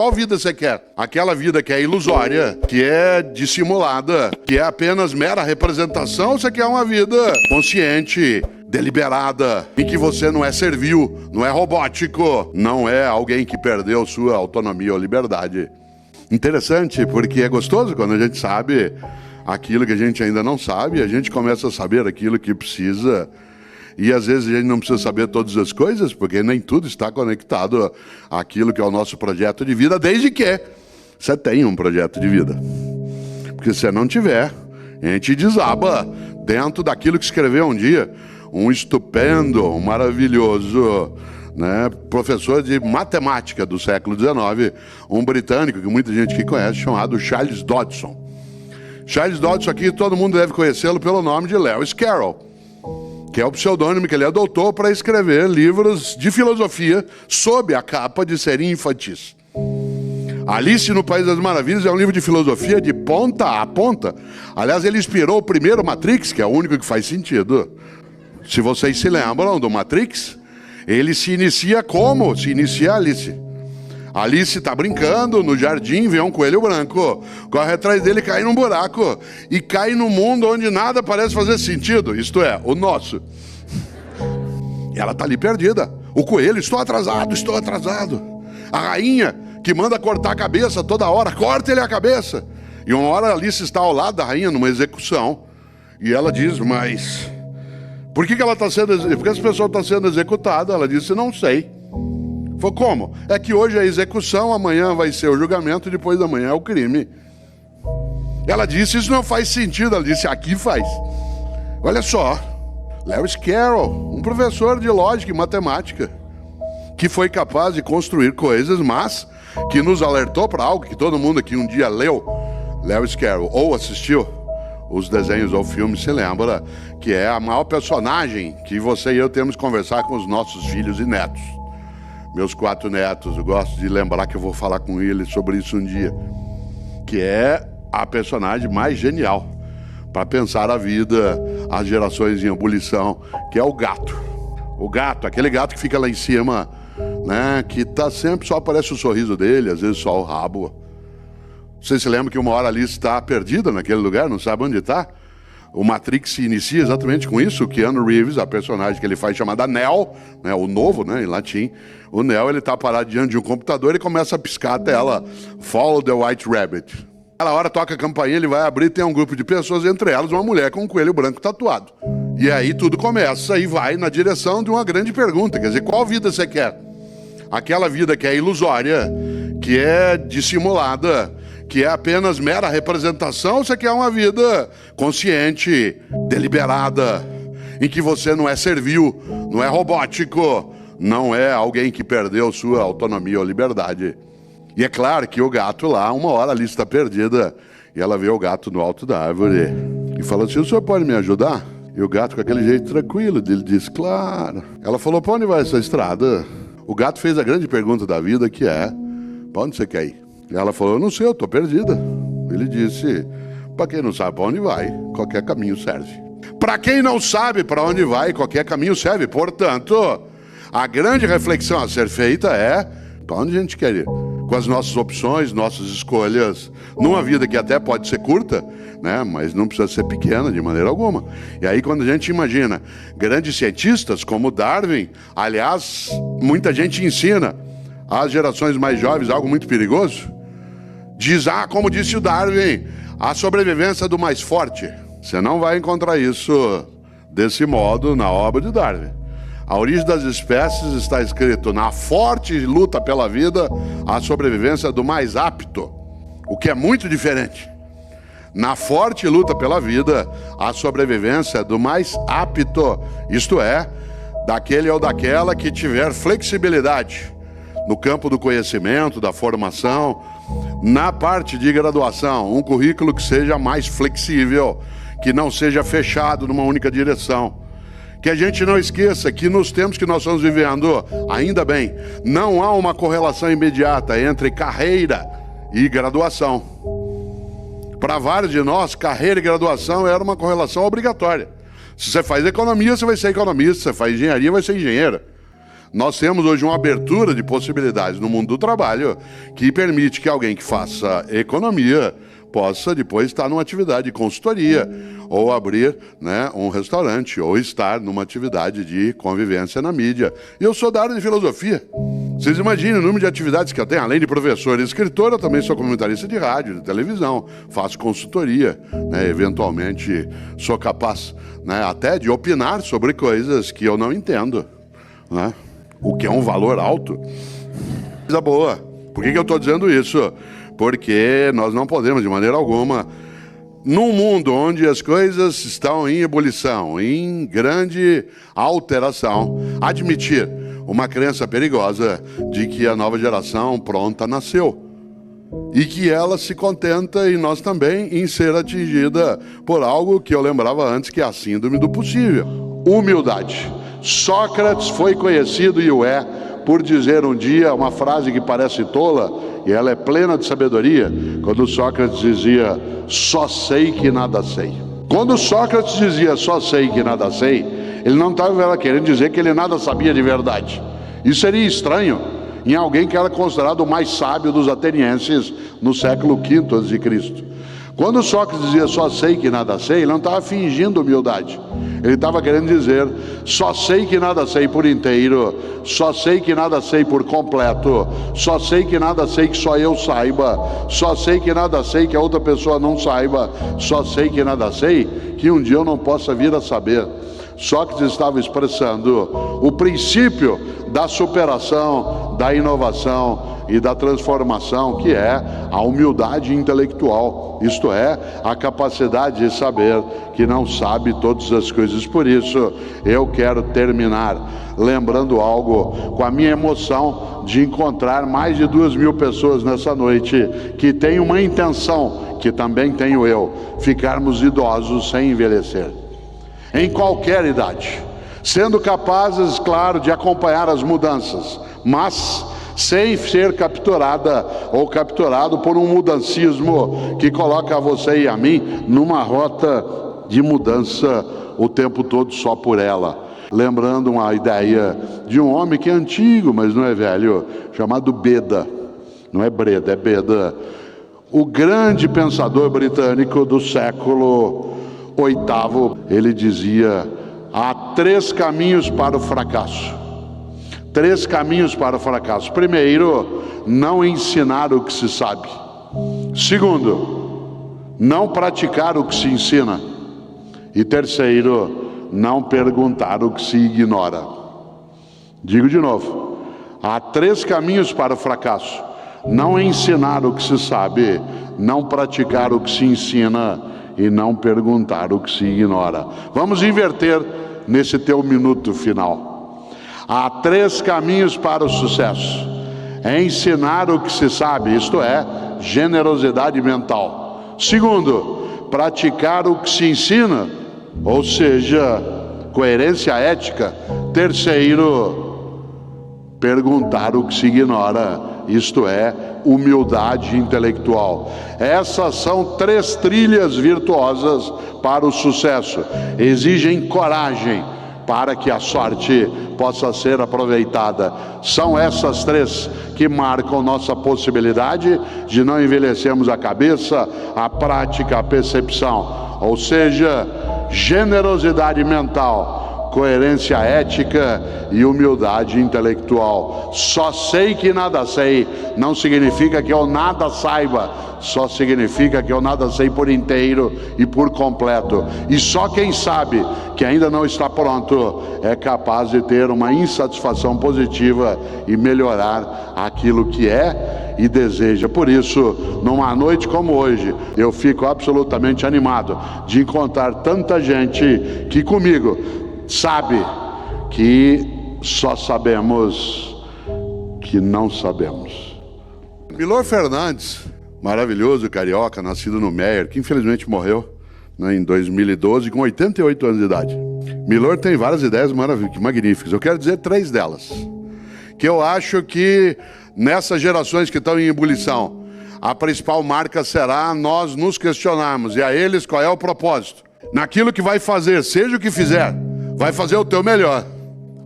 Qual vida você quer? Aquela vida que é ilusória, que é dissimulada, que é apenas mera representação, ou você quer uma vida consciente, deliberada, em que você não é servil, não é robótico, não é alguém que perdeu sua autonomia ou liberdade? Interessante, porque é gostoso quando a gente sabe aquilo que a gente ainda não sabe, a gente começa a saber aquilo que precisa. E às vezes a gente não precisa saber todas as coisas, porque nem tudo está conectado àquilo que é o nosso projeto de vida, desde que você tenha um projeto de vida. Porque se não tiver, a gente desaba dentro daquilo que escreveu um dia um estupendo, um maravilhoso, professor de matemática do século XIX, um britânico que muita gente aqui conhece, chamado Charles Dodson. Charles Dodson aqui, todo mundo deve conhecê-lo pelo nome de Lewis Carroll, que é o pseudônimo que ele adotou para escrever livros de filosofia sob a capa de serem infantis. Alice no País das Maravilhas é um livro de filosofia de ponta a ponta. Aliás, ele inspirou o primeiro Matrix, que é o único que faz sentido. Se vocês se lembram do Matrix, ele se inicia como se inicia Alice. Alice está brincando no jardim, vê um coelho branco, corre atrás dele, cai num buraco e cai num mundo onde nada parece fazer sentido, isto é, o nosso. E ela está ali perdida. O coelho, estou atrasado. A rainha, que manda cortar a cabeça toda hora, corta ele a cabeça. E uma hora Alice está ao lado da rainha numa execução e ela diz, mas por que ela está sendo, porque essa pessoa está sendo executada? Ela disse, não sei. Foi como? É que hoje é a execução, amanhã vai ser o julgamento, depois da manhã é o crime. Ela disse, isso não faz sentido. Ela disse, aqui faz. Olha só, Lewis Carroll, um professor de lógica e matemática, que foi capaz de construir coisas, mas que nos alertou para algo que todo mundo aqui um dia leu, Lewis Carroll, ou assistiu os desenhos ou filmes, se lembra, que é a maior personagem que você e eu temos que conversar com os nossos filhos e netos. Meus 4 netos, eu gosto de lembrar que eu vou falar com eles sobre isso um dia, que é a personagem mais genial para pensar a vida, as gerações em ebulição, que é o gato. O gato, aquele gato que fica lá em cima, que tá sempre, só aparece o sorriso dele, às vezes só o rabo. Você se lembra que uma hora ali está perdida naquele lugar, não sabe onde está? O Matrix se inicia exatamente com isso. O Keanu Reeves, a personagem que ele faz chamada Neo, o novo, em latim. O Neo, ele está parado diante de um computador e começa a piscar a tela. Follow the White Rabbit. Aquela hora toca a campainha, ele vai abrir, tem um grupo de pessoas, entre elas uma mulher com um coelho branco tatuado. E aí tudo começa e vai na direção de uma grande pergunta. Quer dizer, qual vida você quer? Aquela vida que é ilusória, que é dissimulada, que é apenas mera representação, ou você quer uma vida consciente, deliberada, em que você não é servil, não é robótico, não é alguém que perdeu sua autonomia ou liberdade. E é claro que o gato lá, uma hora ali está perdida, e ela vê o gato no alto da árvore e fala assim, o senhor pode me ajudar? E o gato com aquele jeito tranquilo, ele diz, claro. Ela falou, para onde vai essa estrada? O gato fez a grande pergunta da vida, que é, para onde você quer ir? Ela falou, eu não sei, eu estou perdida. Ele disse, para quem não sabe para onde vai, qualquer caminho serve. Para quem não sabe para onde vai, qualquer caminho serve. Portanto, a grande reflexão a ser feita é, para onde a gente quer ir? Com as nossas opções, nossas escolhas, numa vida que até pode ser curta, mas não precisa ser pequena de maneira alguma. E aí quando a gente imagina grandes cientistas como Darwin, aliás, muita gente ensina às gerações mais jovens algo muito perigoso, diz, como disse o Darwin, a sobrevivência do mais forte. Você não vai encontrar isso desse modo na obra de Darwin. A origem das espécies está escrito, na forte luta pela vida, a sobrevivência do mais apto, o que é muito diferente. Na forte luta pela vida, a sobrevivência do mais apto, isto é, daquele ou daquela que tiver flexibilidade no campo do conhecimento, da formação, na parte de graduação, um currículo que seja mais flexível, que não seja fechado numa única direção. Que a gente não esqueça que nos tempos que nós estamos vivendo, ainda bem, não há uma correlação imediata entre carreira e graduação. Para vários de nós, carreira e graduação era uma correlação obrigatória. Se você faz economia, você vai ser economista. Se você faz engenharia, vai ser engenheiro. Nós temos hoje uma abertura de possibilidades no mundo do trabalho que permite que alguém que faça economia possa depois estar numa atividade de consultoria, ou abrir, né, um restaurante, ou estar numa atividade de convivência na mídia. E eu sou da área de filosofia. Vocês imaginem o número de atividades que eu tenho. Além de professor e escritor, eu também sou comentarista de rádio, de televisão, faço consultoria, né, eventualmente sou capaz, né, até de opinar sobre coisas que eu não entendo, né, o que é um valor alto. Coisa boa. Por que eu estou dizendo isso? Porque nós não podemos, de maneira alguma, num mundo onde as coisas estão em ebulição, em grande alteração, admitir uma crença perigosa de que a nova geração pronta nasceu e que ela se contenta, e nós também, em ser atingida por algo que eu lembrava antes, que é a síndrome do possível. Humildade. Sócrates foi conhecido, e o é, por dizer um dia uma frase que parece tola, e ela é plena de sabedoria, quando Sócrates dizia: só sei que nada sei. Quando Sócrates dizia só sei que nada sei, ele não estava querendo dizer que ele nada sabia de verdade. Isso seria estranho em alguém que era considerado o mais sábio dos atenienses no século V a.C. Quando Sócrates dizia só sei que nada sei, ele não estava fingindo humildade. Ele estava querendo dizer: só sei que nada sei por inteiro, só sei que nada sei por completo, só sei que nada sei que só eu saiba, só sei que nada sei que a outra pessoa não saiba, só sei que nada sei que um dia eu não possa vir a saber. Sócrates estava expressando o princípio da superação, da inovação e da transformação, que é a humildade intelectual, isto é, a capacidade de saber que não sabe todas as coisas. Por isso, eu quero terminar lembrando algo, com a minha emoção de encontrar mais de 2.000 pessoas nessa noite que têm uma intenção, que também tenho eu, ficarmos idosos sem envelhecer, em qualquer idade, sendo capazes, claro, de acompanhar as mudanças, mas sem ser capturada ou capturado por um mudancismo que coloca você e a mim numa rota de mudança o tempo todo só por ela. Lembrando uma ideia de um homem que é antigo, mas não é velho, chamado Beda. Não é Breda, é Beda. O grande pensador britânico do século VIII, ele dizia: há 3 caminhos para o fracasso. 3 caminhos para o fracasso. Primeiro, não ensinar o que se sabe. Segundo, não praticar o que se ensina. E terceiro, não perguntar o que se ignora. Digo de novo: há 3 caminhos para o fracasso: não ensinar o que se sabe, não praticar o que se ensina e não perguntar o que se ignora. Vamos inverter nesse teu minuto final. Há 3 caminhos para o sucesso: é ensinar o que se sabe, isto é, generosidade mental. Segundo, praticar o que se ensina, ou seja, coerência ética. Terceiro, perguntar o que se ignora, isto é, humildade intelectual. Essas são 3 trilhas virtuosas para o sucesso. Exigem coragem para que a sorte possa ser aproveitada. São essas 3 que marcam nossa possibilidade de não envelhecermos a cabeça, a prática, a percepção. Ou seja, generosidade mental, coerência ética e humildade intelectual. Só sei que nada sei não significa que eu nada saiba, só significa que eu nada sei por inteiro e por completo. E só quem sabe que ainda não está pronto é capaz de ter uma insatisfação positiva e melhorar aquilo que é e deseja. Por isso, numa noite como hoje, eu fico absolutamente animado de encontrar tanta gente que comigo sabe que só sabemos que não sabemos. Milor Fernandes, maravilhoso carioca, nascido no Meier, que infelizmente morreu, né, em 2012, com 88 anos de idade. Milor tem várias ideias magníficas. Eu quero dizer 3 delas, que eu acho que nessas gerações que estão em ebulição, a principal marca será nós nos questionarmos, e a eles qual é o propósito. Naquilo que vai fazer, seja o que fizer, vai fazer o teu melhor.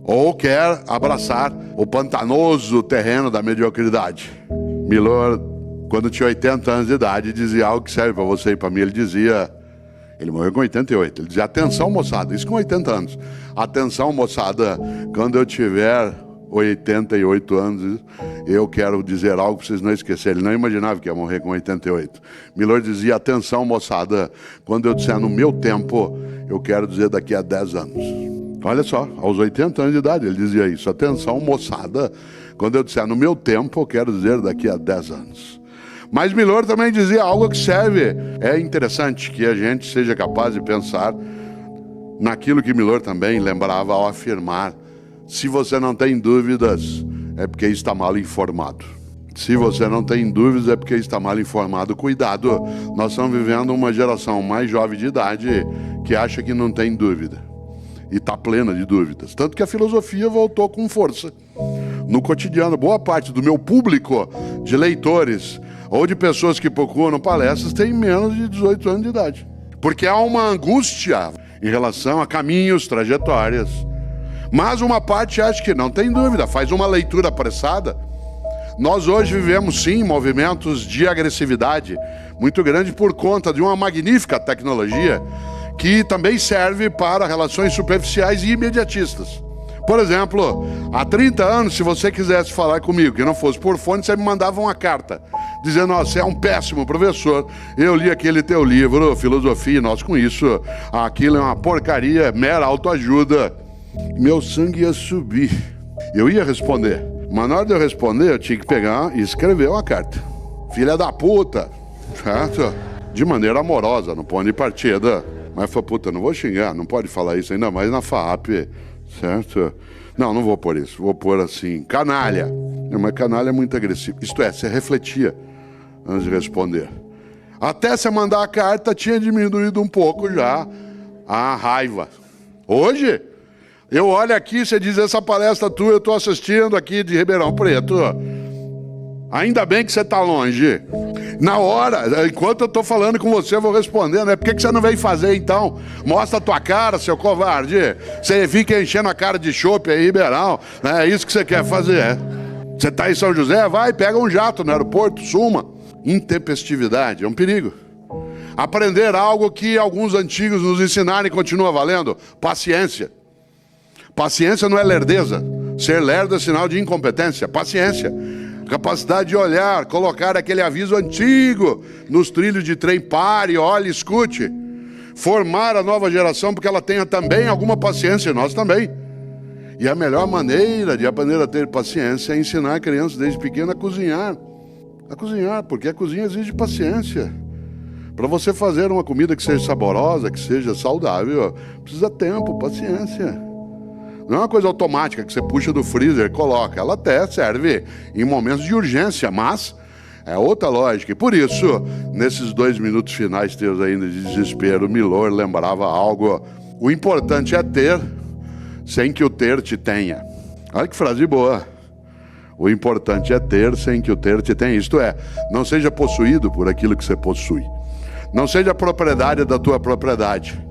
ou quer abraçar o pantanoso terreno da mediocridade. Milor, quando tinha 80 anos de idade, dizia algo que serve para você e para mim. Ele dizia, ele morreu com 88, ele dizia: atenção, moçada, isso com 80 anos. Atenção, moçada, quando eu tiver 88 anos, eu quero dizer algo para vocês não esquecerem. Ele não imaginava que ia morrer com 88. Milor dizia: atenção, moçada, quando eu disser no meu tempo, eu quero dizer daqui a 10 anos. Olha só, aos 80 anos de idade ele dizia isso. Atenção, moçada, quando eu disser no meu tempo, eu quero dizer daqui a 10 anos. Mas Milor também dizia algo que serve. É interessante que a gente seja capaz de pensar naquilo que Milor também lembrava ao afirmar: se você não tem dúvidas, é porque está mal informado. Se você não tem dúvidas, é porque está mal informado. Cuidado, nós estamos vivendo uma geração mais jovem de idade que acha que não tem dúvida. E está plena de dúvidas. Tanto que a filosofia voltou com força. No cotidiano, boa parte do meu público de leitores ou de pessoas que procuram palestras tem menos de 18 anos de idade. Porque há uma angústia em relação a caminhos, trajetórias. Mas uma parte acha que não tem dúvida, faz uma leitura apressada. Nós hoje vivemos sim movimentos de agressividade muito grande por conta de uma magnífica tecnologia que também serve para relações superficiais e imediatistas. Por exemplo, há 30 anos, se você quisesse falar comigo, que não fosse por fone, você me mandava uma carta, dizendo: ó, você é um péssimo professor, eu li aquele teu livro, Filosofia, e nós com isso, aquilo é uma porcaria, mera autoajuda. Meu sangue ia subir. Eu ia responder, mas na hora de eu responder, eu tinha que pegar e escrever uma carta. Filha da puta, certo? De maneira amorosa, no ponto de partida. Mas foi: puta, não vou xingar, não pode falar isso, ainda mais na FAAP, certo? Não vou pôr isso, vou pôr assim: canalha. Não, mas canalha é muito agressivo. Isto é, você refletia antes de responder. Até você mandar a carta, tinha diminuído um pouco já a raiva. Hoje, eu olho aqui, você diz: essa palestra tua eu estou assistindo aqui de Ribeirão Preto. Ainda bem que você está longe. Na hora, enquanto eu estou falando com você, eu vou respondendo: por que você não veio fazer então? Mostra a tua cara, seu covarde. Você fica enchendo a cara de chope aí, Ribeirão. É isso que você quer fazer. Você está em São José? Vai, pega um jato no aeroporto, suma. Intempestividade é um perigo. Aprender algo que alguns antigos nos ensinaram e continua valendo: paciência. Paciência não é lerdeza. Ser lerdo é sinal de incompetência. Paciência. Capacidade de olhar, colocar aquele aviso antigo nos trilhos de trem: pare, olhe, escute. Formar a nova geração porque ela tenha também alguma paciência, nós também. E a melhor maneira de aprender a ter paciência é ensinar a criança desde pequena a cozinhar. A cozinhar, porque a cozinha exige paciência. Para você fazer uma comida que seja saborosa, que seja saudável, precisa tempo, paciência. Não é uma coisa automática que você puxa do freezer e coloca. Ela até serve em momentos de urgência, mas é outra lógica. E por isso, nesses 2 minutos finais teus ainda de desespero, Milor lembrava algo: o importante é ter, sem que o ter te tenha. Olha que frase boa. O importante é ter, sem que o ter te tenha. Isto é, não seja possuído por aquilo que você possui. Não seja propriedade da tua propriedade.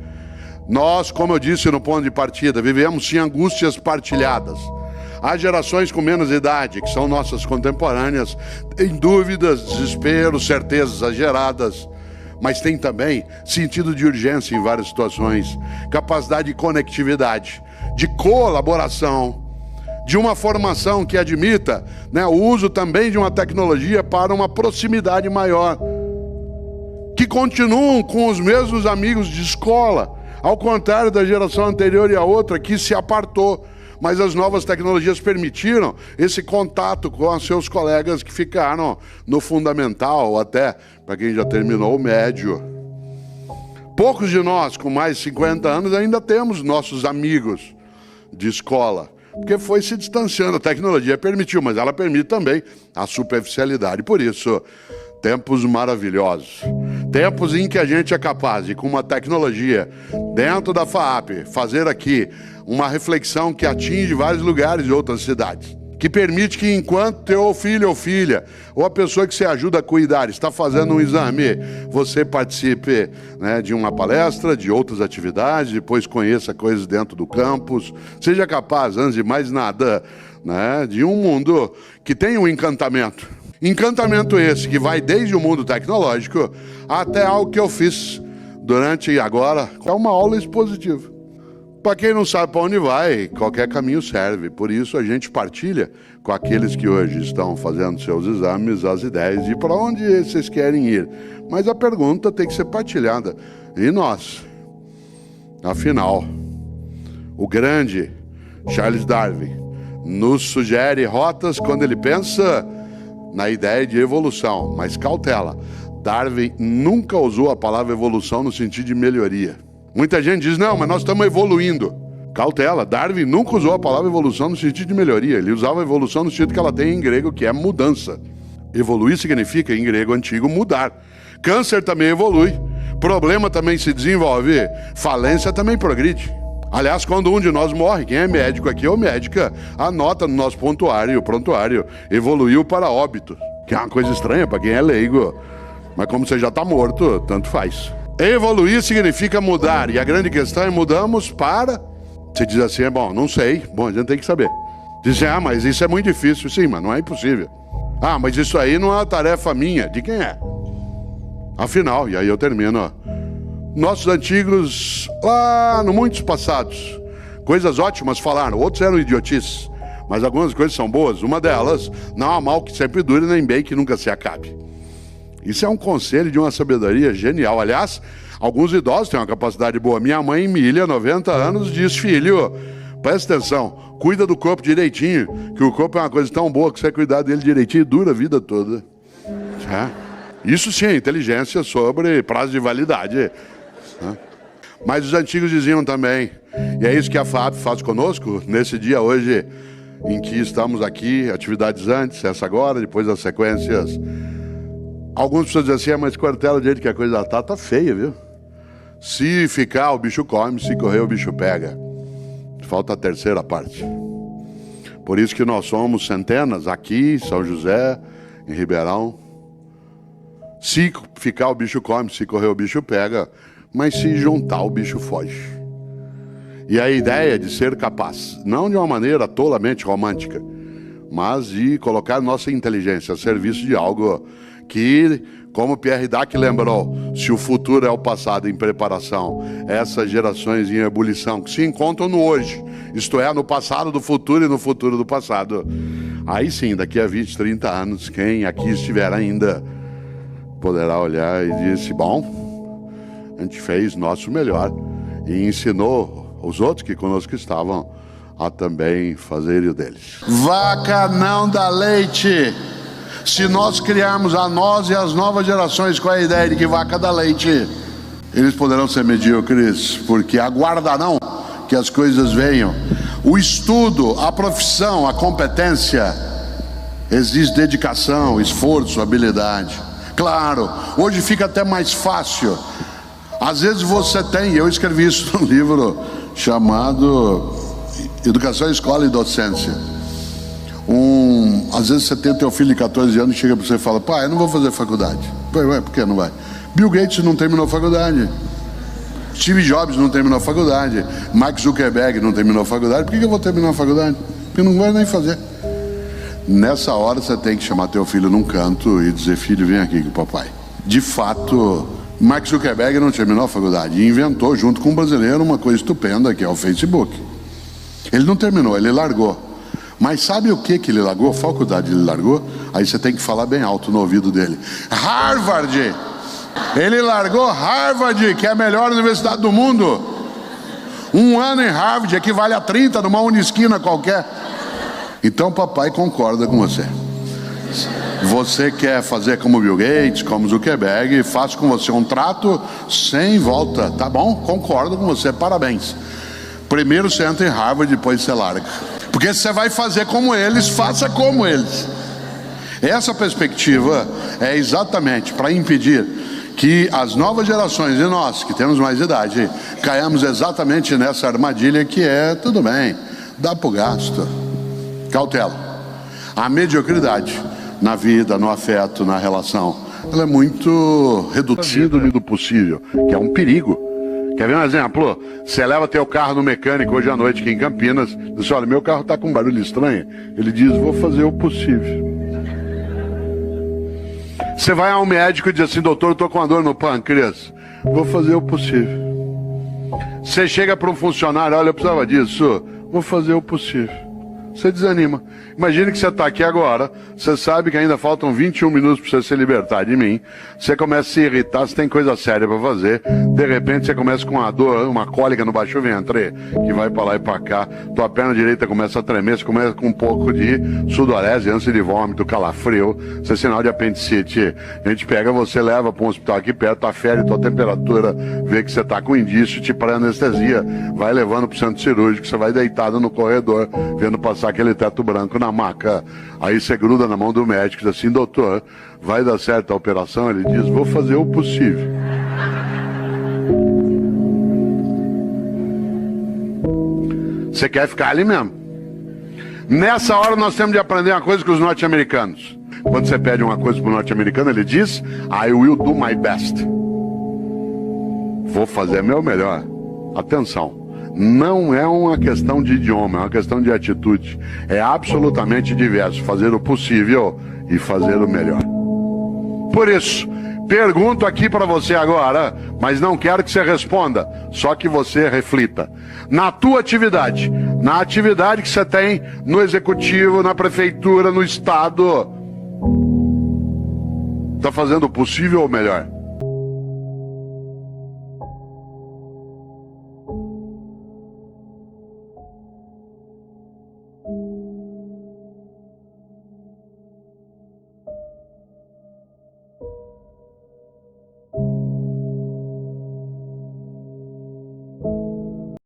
Nós, como eu disse no ponto de partida, vivemos sim angústias partilhadas. Há gerações com menos idade, que são nossas contemporâneas, têm dúvidas, desespero, certezas exageradas, mas tem também sentido de urgência em várias situações, capacidade de conectividade, de colaboração, de uma formação que admita, o uso também de uma tecnologia para uma proximidade maior, que continuam com os mesmos amigos de escola, ao contrário da geração anterior e a outra que se apartou. Mas as novas tecnologias permitiram esse contato com os seus colegas que ficaram no fundamental, ou até para quem já terminou o médio. Poucos de nós, com mais de 50 anos, ainda temos nossos amigos de escola, porque foi se distanciando. A tecnologia permitiu, mas ela permite também a superficialidade. Por isso, tempos maravilhosos. Tempos em que a gente é capaz de, com uma tecnologia dentro da FAAP, fazer aqui uma reflexão que atinge vários lugares de outras cidades. que permite que enquanto teu filho ou filha, ou a pessoa que você ajuda a cuidar, está fazendo um exame, você participe, né, de uma palestra, de outras atividades, depois conheça coisas dentro do campus, seja capaz, antes de mais nada, né, de um mundo que tem um encantamento. Encantamento esse que vai desde o mundo tecnológico até algo que eu fiz durante agora, é uma aula expositiva. Para quem não sabe para onde vai, qualquer caminho serve. Por isso a gente partilha com aqueles que hoje estão fazendo seus exames as ideias de para onde vocês querem ir. Mas a pergunta tem que ser partilhada. E nós? Afinal, o grande Charles Darwin nos sugere rotas quando ele pensa na ideia de evolução. Mas cautela, Darwin nunca usou a palavra evolução no sentido de melhoria. Muita gente diz, não, mas nós estamos evoluindo. Cautela, Darwin nunca usou a palavra evolução no sentido de melhoria. Ele usava evolução no sentido que ela tem em grego, que é mudança. Evoluir significa, em grego antigo, mudar. Câncer também evolui. Problema também se desenvolve. Falência também progride. Aliás, quando um de nós morre, quem é médico aqui ou médica, anota no nosso prontuário, evoluiu para óbito. Que é uma coisa estranha para quem é leigo. Mas como você já está morto, tanto faz. Evoluir significa mudar, e a grande questão é mudamos para... Você diz assim, bom, não sei, bom, a gente tem que saber. Dizem, mas isso é muito difícil. Sim, mas não é impossível. Mas isso aí não é uma tarefa minha. De quem é? Afinal, e aí eu termino, nossos antigos, lá no muitos passados, coisas ótimas falaram, outros eram idiotices, mas algumas coisas são boas. Uma delas, não há mal que sempre dure, nem bem que nunca se acabe. Isso é um conselho de uma sabedoria genial. Aliás, alguns idosos têm uma capacidade boa. Minha mãe, Emília, 90 anos, diz, filho, presta atenção, cuida do corpo direitinho, que o corpo é uma coisa tão boa que você cuidar dele direitinho dura a vida toda. Isso sim é inteligência sobre prazo de validade. Mas os antigos diziam também, e é isso que a FAP faz conosco, nesse dia hoje, em que estamos aqui, atividades antes, essa agora, depois das sequências. Algumas pessoas dizem assim, mas quartela do jeito que a coisa tá feia, viu? Se ficar, o bicho come, se correr, o bicho pega. Falta a terceira parte. Por isso que nós somos centenas aqui, em São José, em Ribeirão. Se ficar, o bicho come, se correr, o bicho pega, mas se juntar, o bicho foge. E a ideia de ser capaz, não de uma maneira tolamente romântica, mas de colocar nossa inteligência a serviço de algo que, como Pierre Dac lembrou, se o futuro é o passado em preparação, essas gerações em ebulição que se encontram no hoje, isto é, no passado do futuro e no futuro do passado, aí sim, daqui a 20, 30 anos, quem aqui estiver ainda poderá olhar e dizer, bom, a gente fez nosso melhor e ensinou os outros que conosco estavam a também fazerem o deles. Vaca não dá leite. Se nós criarmos a nós e as novas gerações com a ideia de que vaca dá leite, eles poderão ser medíocres, porque aguardarão que as coisas venham. O estudo, a profissão, a competência, exige dedicação, esforço, habilidade. Claro, hoje fica até mais fácil. Às vezes você tem, eu escrevi isso num livro chamado Educação, Escola e Docência. Às vezes você tem o teu filho de 14 anos e chega para você e fala, pai, eu não vou fazer faculdade. Ué, por que não vai? Bill Gates não terminou faculdade. Steve Jobs não terminou faculdade. Mark Zuckerberg não terminou faculdade. Por que eu vou terminar a faculdade? Porque eu não vou nem fazer. Nessa hora você tem que chamar teu filho num canto e dizer, filho, vem aqui com o papai. De fato, Mark Zuckerberg não terminou a faculdade e inventou, junto com um brasileiro, uma coisa estupenda que é o Facebook. Ele não terminou, ele largou. Mas sabe o que ele largou? A faculdade ele largou? Aí você tem que falar bem alto no ouvido dele. Harvard! Ele largou Harvard, que é a melhor universidade do mundo. 1 ano em Harvard equivale a 30 numa unisquina qualquer. Então papai concorda com você. Você quer fazer como Bill Gates, como Zuckerberg, faço com você um trato sem volta, tá bom? Concordo com você, parabéns. Primeiro você entra em Harvard, depois você larga. Porque se você vai fazer como eles, faça como eles. Essa perspectiva é exatamente para impedir que as novas gerações e nós, que temos mais idade, caiamos exatamente nessa armadilha que é, tudo bem, dá pro gasto. Cautela. A mediocridade na vida, no afeto, na relação, ela é muito reduzida do possível, que é um perigo. Quer ver um exemplo? Você leva teu carro no mecânico hoje à noite aqui em Campinas, diz: olha, meu carro está com um barulho estranho. Ele diz: vou fazer o possível. Você vai ao médico e diz assim: doutor, eu estou com uma dor no pâncreas. Vou fazer o possível. Você chega para um funcionário: olha, eu precisava disso. Vou fazer o possível. Você desanima. Imagine que você está aqui agora, você sabe que ainda faltam 21 minutos para você se libertar de mim, você começa a se irritar, você tem coisa séria para fazer, de repente você começa com uma dor, uma cólica no baixo ventre, que vai para lá e para cá, tua perna direita começa a tremer, você começa com um pouco de sudorese, ânsia de vômito, calafrio, isso é sinal de apendicite. A gente pega você, leva para um hospital aqui perto, afere tua temperatura, vê que você está com indício, te para anestesia, vai levando para o centro cirúrgico, você vai deitado no corredor, vendo passar aquele teto branco na maca. Aí você gruda na mão do médico e diz assim: doutor, vai dar certo a operação? Ele diz: vou fazer o possível. Você quer ficar ali mesmo? Nessa hora nós temos de aprender uma coisa com os norte-americanos. Quando você pede uma coisa para o norte-americano, ele diz: I will do my best. Vou fazer meu melhor. Atenção. Não é uma questão de idioma, é uma questão de atitude. É absolutamente diverso fazer o possível e fazer o melhor. Por isso, pergunto aqui para você agora, mas não quero que você responda, só que você reflita. Na tua atividade, na atividade que você tem no executivo, na prefeitura, no estado, está fazendo o possível ou melhor?